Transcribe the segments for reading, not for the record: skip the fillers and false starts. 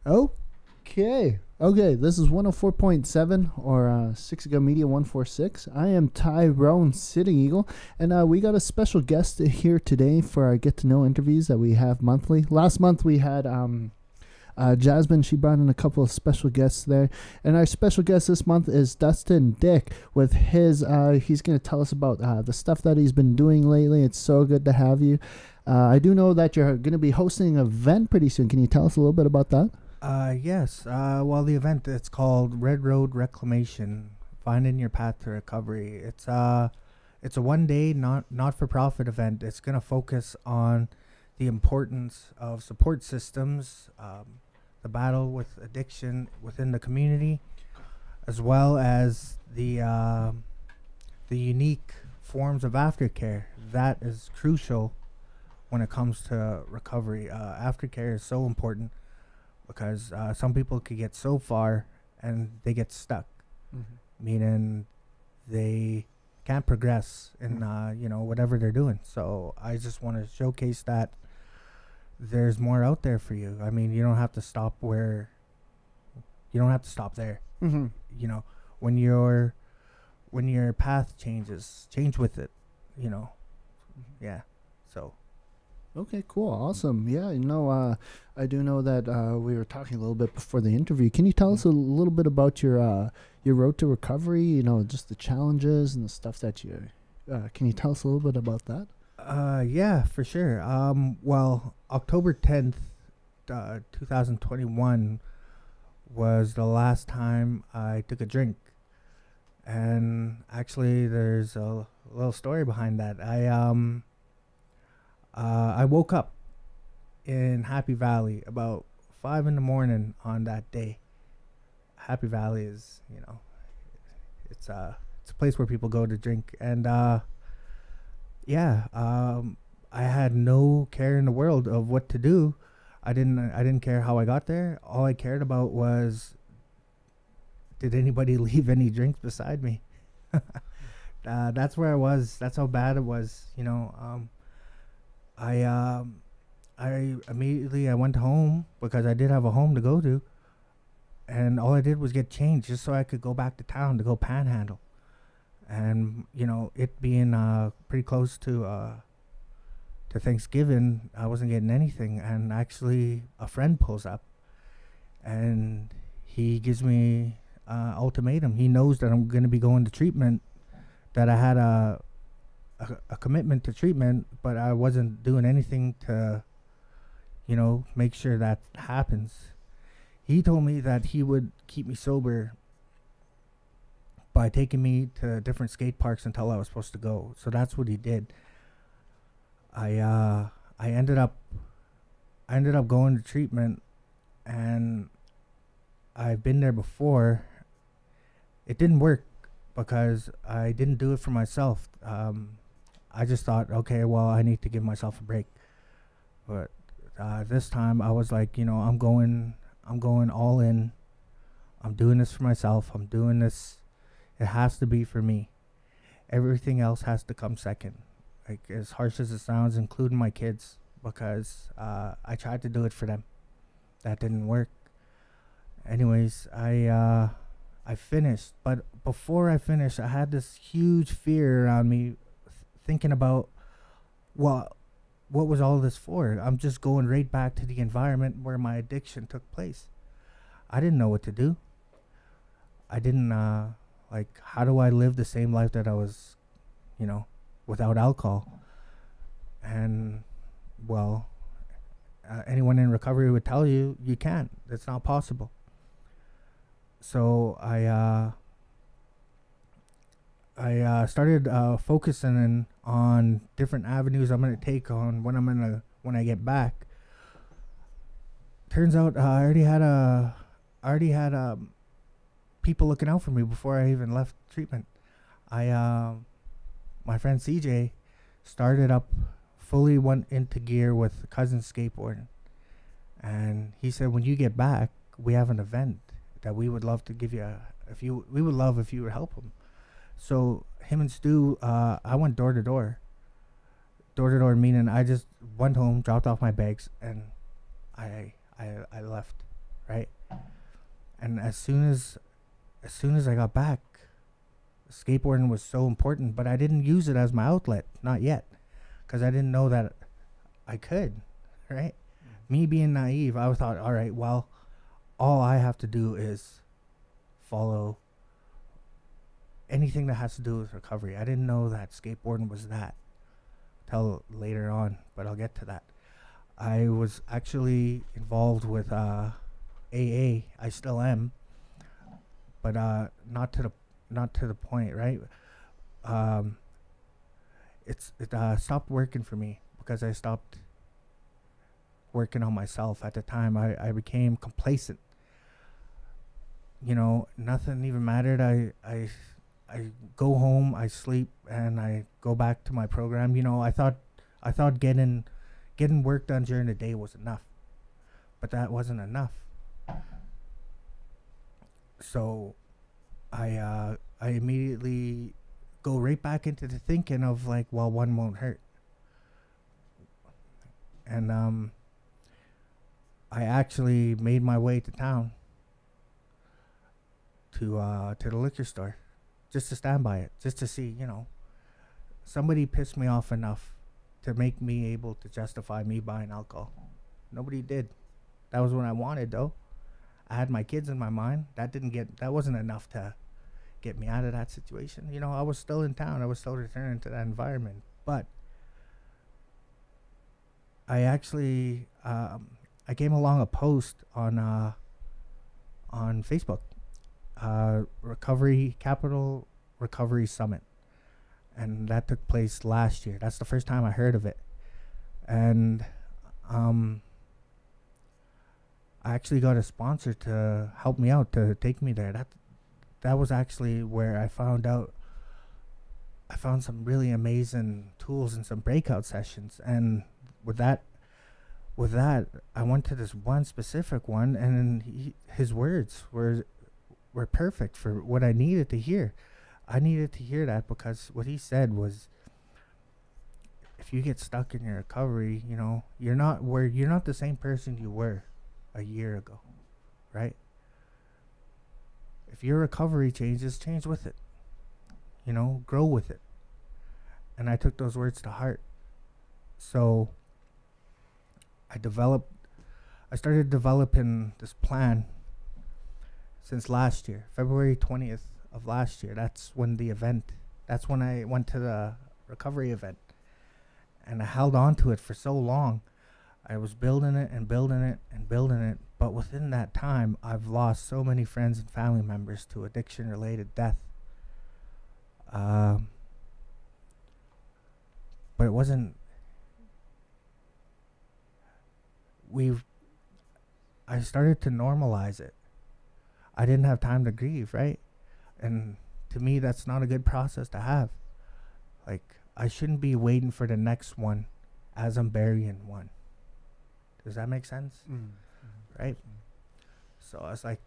Okay. Okay, this is 104.7 or Siksika Media 146. I am Tyrone Sitting Eagle, and we got a special guest here today for our Get to Know interviews that we have monthly. Last month we had Jasmine. She brought in a couple of special guests there, and our special guest this month is Dustin Dick with his, he's going to tell us about the stuff that he's been doing lately. It's so good to have you. I do know that you're going to be hosting an event pretty soon. Can you tell us a little bit about that? Yes. Well, the event, it's called Red Road Reclamation, Finding Your Path to Recovery. It's a one-day not-for-profit event. It's going to focus on the importance of support systems, the battle with addiction within the community, as well as the unique forms of aftercare that is crucial when it comes to recovery. Aftercare is so important because some people could get so far and they get stuck, meaning they can't progress in whatever they're doing. So I just want to showcase that there's more out there for you. I mean, you don't have to stop there. Mm-hmm. You know, when your path changes, change with it. Yeah. So. Okay, cool, awesome. Yeah, I do know that we were talking a little bit before the interview. Can you tell us a little bit about your road to recovery? Just the challenges and the stuff that you. Can you tell us a little bit about that? Yeah, for sure. Well, October 10th, 2021 was the last time I took a drink, and actually, there's a little story behind that. I woke up in Happy Valley about 5 a.m. on that day. Happy Valley is, it's a place where people go to drink, and I had no care in the world of what to do. I didn't care how I got there. All I cared about was, did anybody leave any drinks beside me? That's where I was. That's how bad it was. I immediately went home because I did have a home to go to, and all I did was get changed just so I could go back to town to go panhandle. And it being pretty close to Thanksgiving, I wasn't getting anything, and actually a friend pulls up and he gives me ultimatum. He knows that I'm going to be going to treatment, that I had a commitment to treatment, but I wasn't doing anything to, make sure that happens. He told me that he would keep me sober by taking me to different skate parks until I was supposed to go. So that's what he did. I ended up going to treatment, and I've been there before. It didn't work because I didn't do it for myself. I just thought, okay, well, I need to give myself a break. But this time I was like, I'm going all in. I'm doing this for myself. I'm doing this. It has to be for me. Everything else has to come second. Like, as harsh as it sounds, including my kids, because I tried to do it for them. That didn't work. Anyways, I finished, but before I finished, I had this huge fear around me, thinking about, well, what was all this for? I'm just going right back to the environment where my addiction took place. I didn't know what to do. I didn't, how do I live the same life that I was, without alcohol? And, well, anyone in recovery would tell you, you can't. It's not possible. So I started focusing on different avenues I'm gonna take on when I get back. Turns out I already had people looking out for me before I even left treatment. My friend CJ went into gear with cousin skateboarding, and he said, when you get back, we have an event that we would love to give you. We would love if you would help him. So him and Stu, I went door to door, meaning I just went home, dropped off my bags, and I left. right? And as soon as I got back, skateboarding was so important, but I didn't use it as my outlet, not yet, because I didn't know that I could, right? Me being naive, I thought, all right, well, all I have to do is follow anything that has to do with recovery. I didn't know that skateboarding was that till later on, but I'll get to that. I was actually involved with AA. I still am, but not to the point, right? It stopped working for me because I stopped working on myself. At the time, I became complacent. Nothing even mattered. I go home, I sleep, and I go back to my program. I thought getting work done during the day was enough, but that wasn't enough. So I immediately go right back into the thinking of like, well, one won't hurt. And I actually made my way to town to the liquor store just to stand by it, just to see, somebody pissed me off enough to make me able to justify me buying alcohol. Nobody did. That was what I wanted, though. I had my kids in my mind. That wasn't enough to get me out of that situation. I was still in town. I was still returning to that environment. But I actually I came along a post on Facebook, Capital Recovery Summit, and that took place last year. That's the first time I heard of it, and I actually got a sponsor to help me out, to take me there. That was actually where I found some really amazing tools and some breakout sessions. And with that, I went to this one specific one, and his words were perfect for what I needed to hear. I needed to hear that because what he said was, if you get stuck in your recovery, you're not the same person you were a year ago, right? If your recovery changes, change with it. Grow with it. And I took those words to heart. So I started developing this plan since last year, February 20th of last year. That's when I went to the recovery event, and I held on to it for so long. I was building it and building it and building it, but within that time, I've lost so many friends and family members to addiction-related death. But it wasn't. I started to normalize it. I didn't have time to grieve, right? And to me, that's not a good process to have. Like, I shouldn't be waiting for the next one as I'm burying one. Does that make sense? Mm-hmm. Right? So I was like,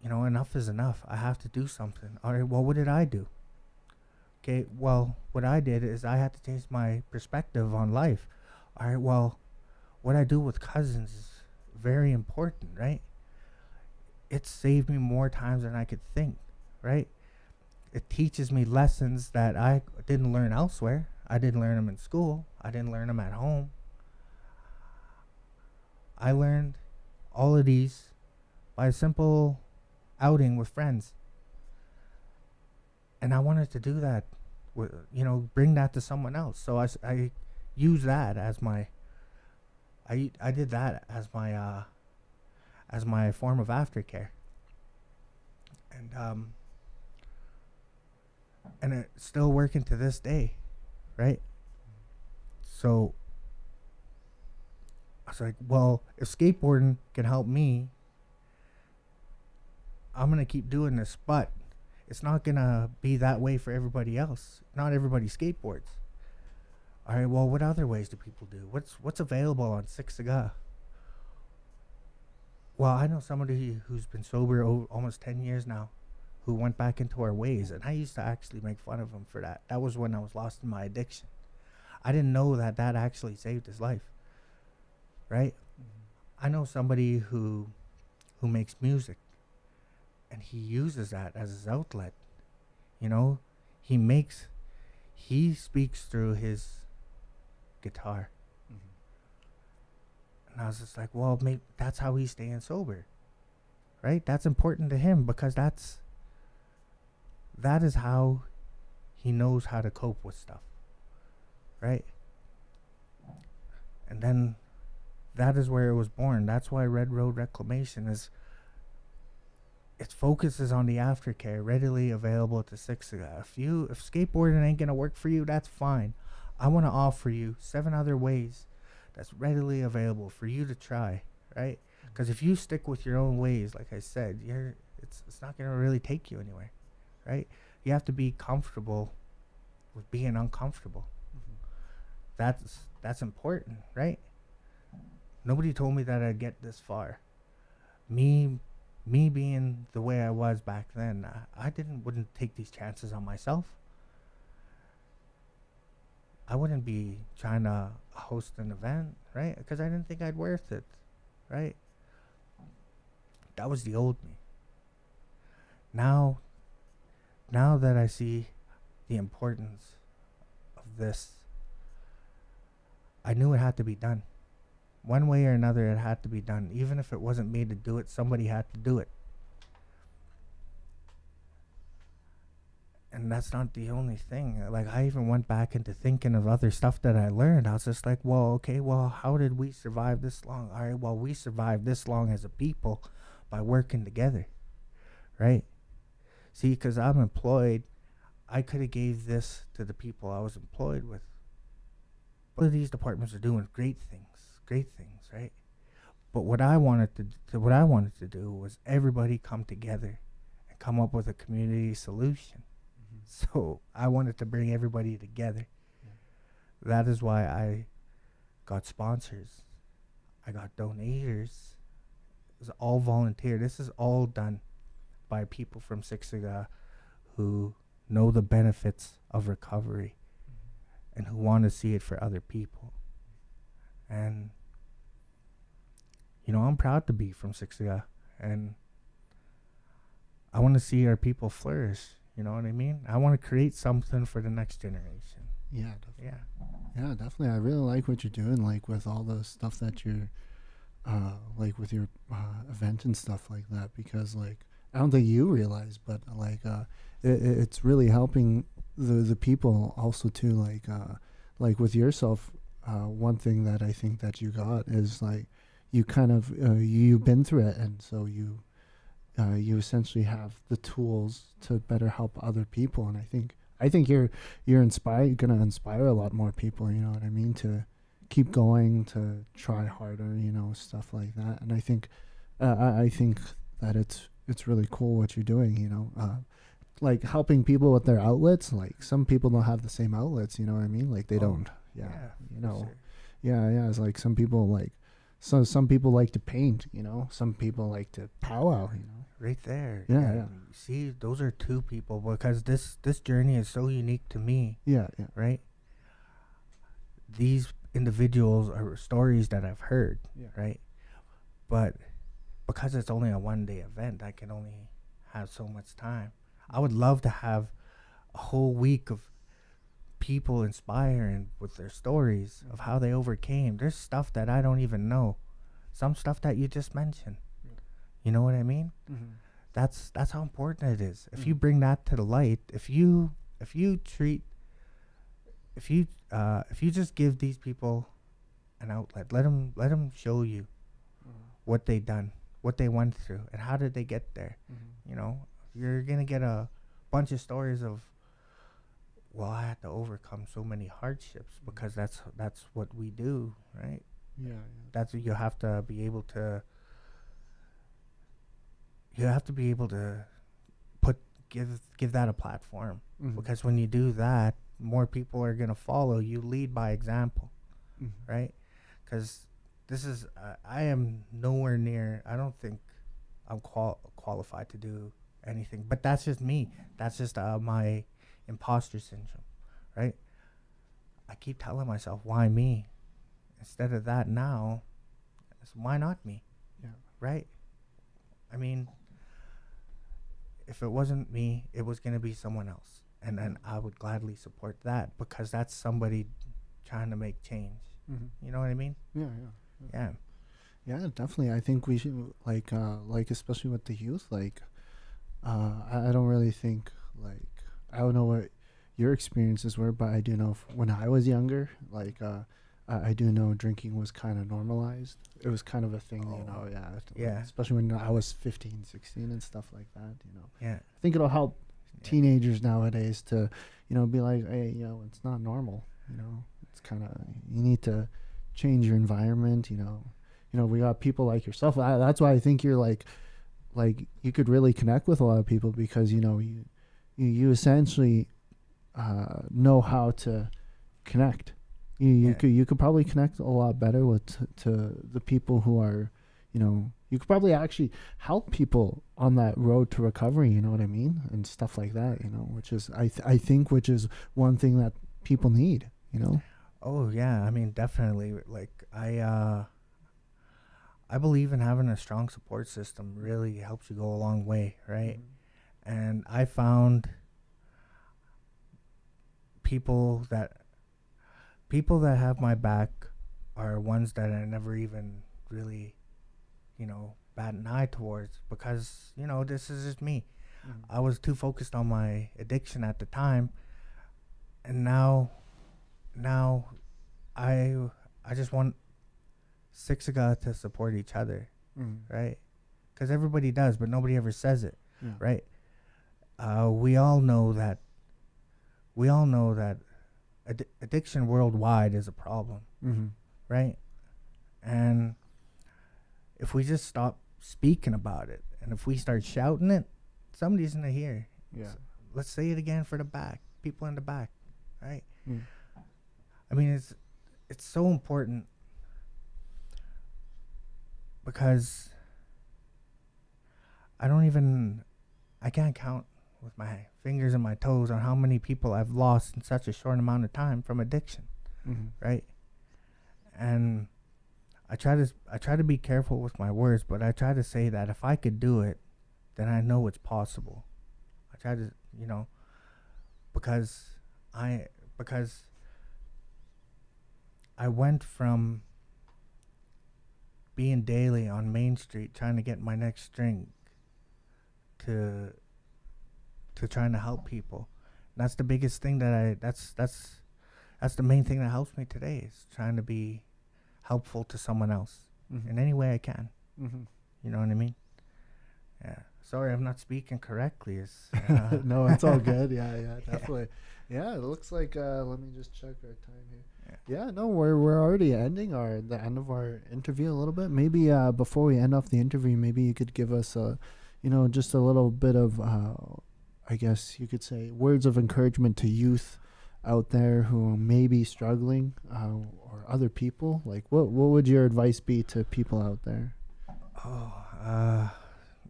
enough is enough. I have to do something. All right, well, what did I do? Okay, well, what I did is I had to change my perspective on life. All right, well, what I do with cousins is very important, right? It saved me more times than I could think, right? It teaches me lessons that I didn't learn elsewhere. I didn't learn them in school. I didn't learn them at home. I learned all of these by a simple outing with friends. And I wanted to do that, bring that to someone else. So I use that as my, I did that as my form of aftercare. And it's still working to this day, right? So I was like, well, if skateboarding can help me, I'm going to keep doing this, but it's not going to be that way for everybody else. Not everybody skateboards. All right, well, what other ways do people do? What's available on Siksika? Well, I know somebody who's been sober almost 10 years now, who went back into our ways, and I used to actually make fun of him for that. That was when I was lost in my addiction. I didn't know that actually saved his life, right? Mm-hmm. I know somebody who who makes music, and he uses that as his outlet. You know, he speaks through his guitar. And I was just like, well, maybe that's how he's staying sober, right? That's important to him because that is how he knows how to cope with stuff, right? And then that is where it was born. That's why Red Road Reclamation is, its focus is on the aftercare, readily available to Siksika. If skateboarding ain't gonna work for you, that's fine. I want to offer you 7 other ways that's readily available for you to try, right? Because if you stick with your own ways, like I said, it's not gonna really take you anywhere, right? You have to be comfortable with being uncomfortable. That's important, right? Nobody told me that I'd get this far. Me being the way I was back then, I wouldn't take these chances on myself. I wouldn't be trying to host an event, right? Because I didn't think I'd worth it, right? That was the old me. Now that I see the importance of this, I knew it had to be done. One way or another, it had to be done. Even if it wasn't me to do it, somebody had to do it. And that's not the only thing. Like, I even went back into thinking of other stuff that I learned. I was just like, well, okay, well, how did we survive this long? All right, well, we survived this long as a people by working together, right? See, because I'm employed, I could have gave this to the people I was employed with. Both of these departments are doing great things, right? But what I wanted to do was everybody come together and come up with a community solution. So I wanted to bring everybody together. That is why I got sponsors. I got donators. It was all volunteer. This is all done by people from Siksika who know the benefits of recovery and who want to see it for other people. And, you know, I'm proud to be from Siksika, and I want to see our people flourish. You know what I mean? I want to create something for the next generation. Yeah, definitely. Yeah, definitely. I really like what you're doing, like with all the stuff that you're, like with your event and stuff like that. Because like I don't think you realize, but like it's really helping the people also too. Like with yourself, one thing that I think that you got is like you kind of you've been through it, and so you essentially have the tools to better help other people. And I think you're gonna inspire a lot more people, you know what I mean, to keep going, to try harder, you know, stuff like that. And I think that it's really cool what you're doing, you know, like helping people with their outlets. Like some people don't have the same outlets, you know what I mean, like they don't. You know, sure. It's like some people like, so some people like to paint, you know, some people like to powwow, you know. Right there. Yeah. See, those are 2 people, because this journey is so unique to me. Yeah. Right? These individuals are stories that I've heard, right? But because it's only a 1-day event, I can only have so much time. I would love to have a whole week of people inspiring with their stories of how they overcame. There's stuff that I don't even know. Some stuff that you just mentioned. You know what I mean? Mm-hmm. That's how important it is. If you bring that to the light, if you just give these people an outlet, let them show you what they done, what they went through, and how did they get there. You know, you're gonna get a bunch of stories of, well, I had to overcome so many hardships, because that's what we do, right? Yeah. That's what you have to be able to. You have to be able to give that a platform, because when you do that, more people are gonna follow. You lead by example, right? Because this is I am nowhere near. I don't think I'm qualified to do anything, but that's just me. That's just my imposter syndrome, right? I keep telling myself, why me? Instead of that, now, why not me? Yeah. Right? I mean, if it wasn't me, it was gonna be someone else, and then I would gladly support that because that's somebody trying to make change. You know what I mean? Yeah, Yeah. yeah, definitely. I think we should like especially with the youth. I don't really think I don't know what your experiences were, but I do know when I was younger, I do know drinking was kind of normalized. It was kind of a thing, Yeah. especially when I was 15, 16 and stuff like that, Yeah. I think it'll help teenagers nowadays to, be like, hey, it's not normal, it's kind of, you need to change your environment, we got people like yourself. That's why I think you're like you could really connect with a lot of people because, you essentially know how to connect. You could probably connect a lot better with to the people who are, you could probably actually help people on that road to recovery, you know what I mean? And stuff like that, which is, I think, which is one thing that people need, Oh yeah, I mean, definitely. Like I believe in having a strong support system really helps you go a long way, right? And I found people that have my back are ones that I never even really, bat an eye towards because, this is just me. I was too focused on my addiction at the time, and now I just want Siksika to support each other, right? Because everybody does, but nobody ever says it, right? We all know that addiction worldwide is a problem, right? And if we just stop speaking about it, and if we start shouting it, somebody's gonna hear. Yeah. So let's say it again for the back, people in the back, right? I mean, it's so important because I can't count with my fingers and my toes on how many people I've lost in such a short amount of time from addiction, right? And I try to be careful with my words, but I try to say that if I could do it, then I know it's possible. I try to, because I went from being daily on Main Street trying to get my next drink to trying to help people. And that's the biggest thing that's the main thing that helps me today is trying to be helpful to someone else in any way I can. You know what I mean? Yeah. Sorry, I'm not speaking correctly. No, it's all good. Yeah, definitely. Yeah, it looks like. Let me just check our time here. Yeah, no, we're already ending the end of our interview a little bit. Maybe before we end off the interview, maybe you could give us just a little bit of, I guess you could say, words of encouragement to youth out there who may be struggling, or other people. Like, what would your advice be to people out there?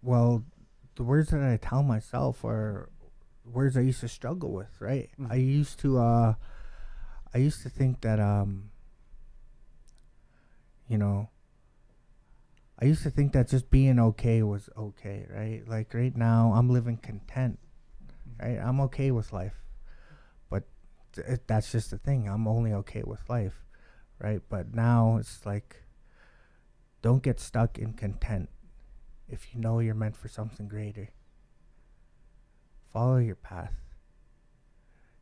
Well, the words that I tell myself are words I used to struggle with, right? I used to think that I used to think that just being okay was okay, right? Like right now I'm living content, right? I'm okay with life, but that's just the thing. I'm only okay with life, right? But now it's like, don't get stuck in content. If you know you're meant for something greater, follow your path.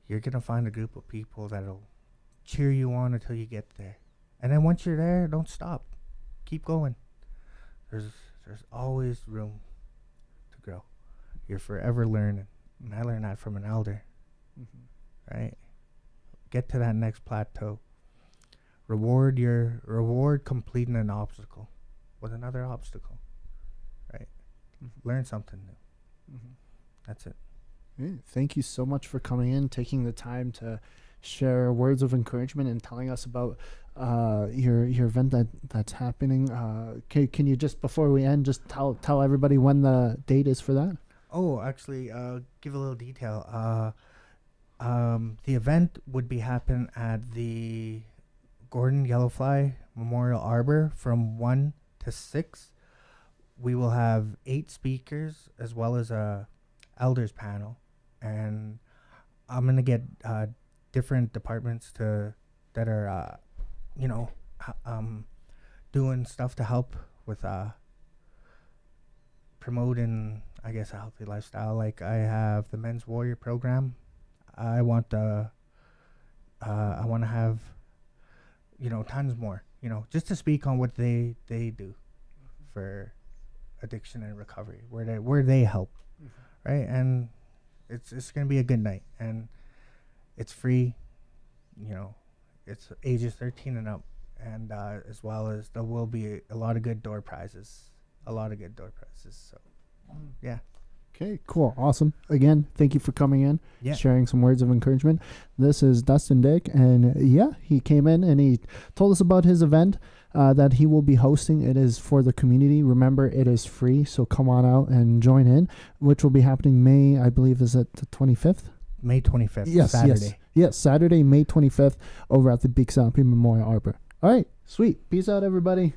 You're going to find a group of people that'll cheer you on until you get there. And then once you're there, don't stop. Keep going. There's always room to grow. You're forever learning. And I learned that from an elder. Right? Get to that next plateau. Reward completing an obstacle with another obstacle. Right? Learn something new. That's it. Thank you so much for coming in, taking the time to share words of encouragement and telling us about your event that's happening. Can you just, before we end, just tell everybody when the date is for that? Oh, actually, give a little detail. The event would be happen at the Gordon Yellowfly Memorial Arbor from 1 to 6. we will have 8 speakers as well as a elders panel, and I'm gonna get different departments that are doing stuff to help with promoting, I guess, a healthy lifestyle. Like I have the Men's Warrior program. I want to have, tons more, just to speak on what they do for addiction and recovery, where they help, right? And it's gonna be a good night, and it's free. It's ages 13 and up, and as well as there will be a lot of good door prizes, So, yeah. Okay, cool, awesome. Again, thank you for coming in, sharing some words of encouragement. This is Dustin Dick, and he came in and he told us about his event that he will be hosting. It is for the community. Remember, it is free, so come on out and join in, which will be happening May, I believe, is it the 25th? May 25th, yes, Saturday. Yes, Saturday, May 25th, over at the Big Sound Memorial Arbor. All right, sweet. Peace out, everybody.